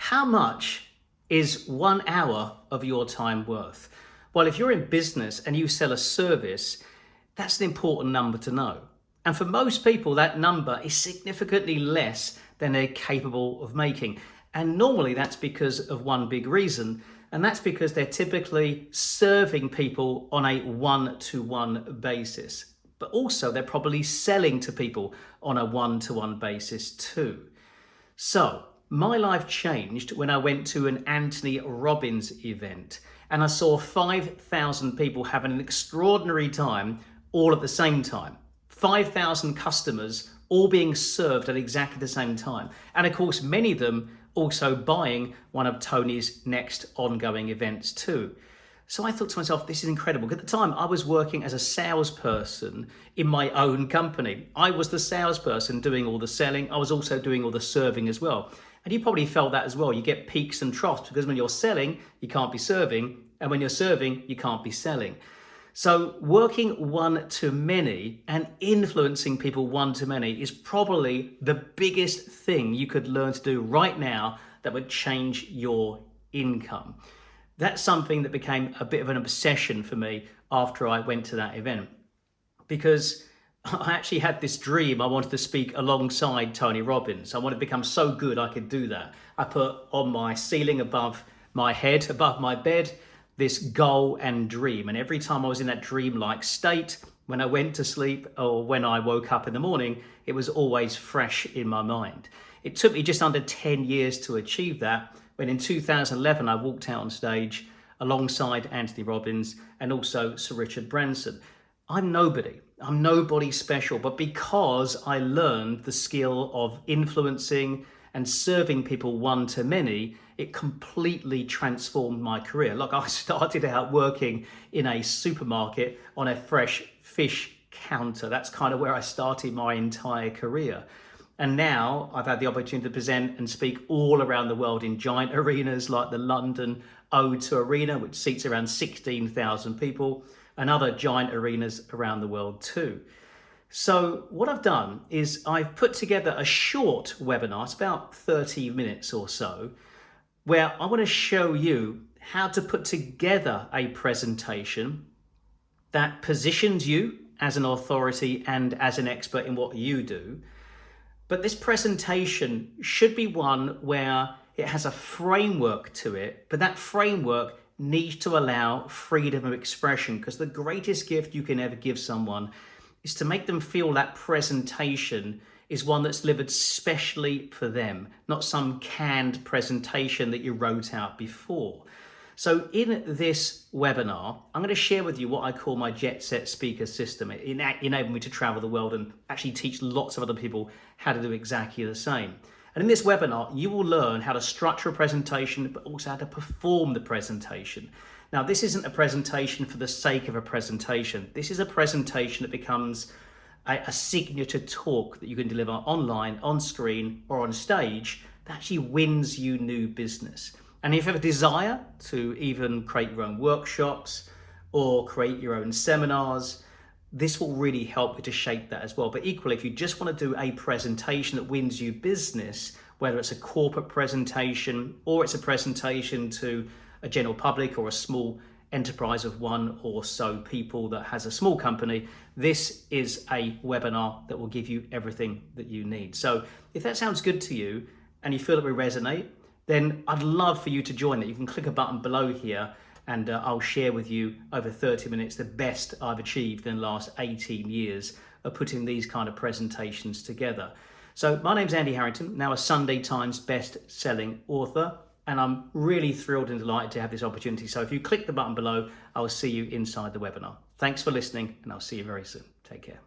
how much is 1 hour of your time worth? Well, if you're in business and you sell a service, that's an important number to know. And for most people, that number is significantly less than they're capable of making. And normally that's because of one big reason, and that's because they're typically serving people on a one-to-one basis. But also they're probably selling to people on a one-to-one basis too. So my life changed when I went to an Anthony Robbins event and I saw 5,000 people having an extraordinary time all at the same time. 5,000 customers all being served at exactly the same time. And of course, many of them also buying one of Tony's next ongoing events too. So I thought to myself, this is incredible. At the time, I was working as a salesperson in my own company. I was the salesperson doing all the selling. I was also doing all the serving as well. And you probably felt that as well. You get peaks and troughs because when you're selling, you can't be serving. And when you're serving, you can't be selling. So working one-to-many and influencing people one-to-many is probably the biggest thing you could learn to do right now that would change your income. That's something that became a bit of an obsession for me after I went to that event, because I actually had this dream. I wanted to speak alongside Tony Robbins. I wanted to become so good I could do that. I put on my ceiling above my head, above my bed, this goal and dream. And every time I was in that dream-like state, when I went to sleep or when I woke up in the morning, it was always fresh in my mind. It took me just under 10 years to achieve that, when in 2011, I walked out on stage alongside Anthony Robbins and also Sir Richard Branson. I'm nobody special, but because I learned the skill of influencing and serving people one-to-many, it completely transformed my career. Look, I started out working in a supermarket on a fresh fish counter. That's kind of where I started my entire career. And now I've had the opportunity to present and speak all around the world in giant arenas like the London O2 Arena, which seats around 16,000 people, and other giant arenas around the world too. So what I've done is I've put together a short webinar, it's about 30 minutes or so, where I want to show you how to put together a presentation that positions you as an authority and as an expert in what you do. But this presentation should be one where it has a framework to it, but that framework needs to allow freedom of expression, because the greatest gift you can ever give someone is to make them feel that presentation is one that's delivered specially for them, not some canned presentation that you wrote out before. So in this webinar, I'm going to share with you what I call my Jet Set Speaker system. It enabled me to travel the world and actually teach lots of other people how to do exactly the same. And in this webinar, you will learn how to structure a presentation, but also how to perform the presentation. Now, this isn't a presentation for the sake of a presentation. This is a presentation that becomes a signature talk that you can deliver online, on screen, or on stage that actually wins you new business. And if you have a desire to even create your own workshops or create your own seminars, this will really help you to shape that as well. But equally, if you just want to do a presentation that wins you business, whether it's a corporate presentation or it's a presentation to a general public or a small enterprise of one or so people that has a small company, this is a webinar that will give you everything that you need. So if that sounds good to you and you feel that we resonate, then I'd love for you to join it. You can click a button below here and I'll share with you over 30 minutes the best I've achieved in the last 18 years of putting these kind of presentations together. So my name's Andy Harrington, now a Sunday Times best-selling author, and I'm really thrilled and delighted to have this opportunity. So if you click the button below, I'll see you inside the webinar. Thanks for listening, and I'll see you very soon. Take care.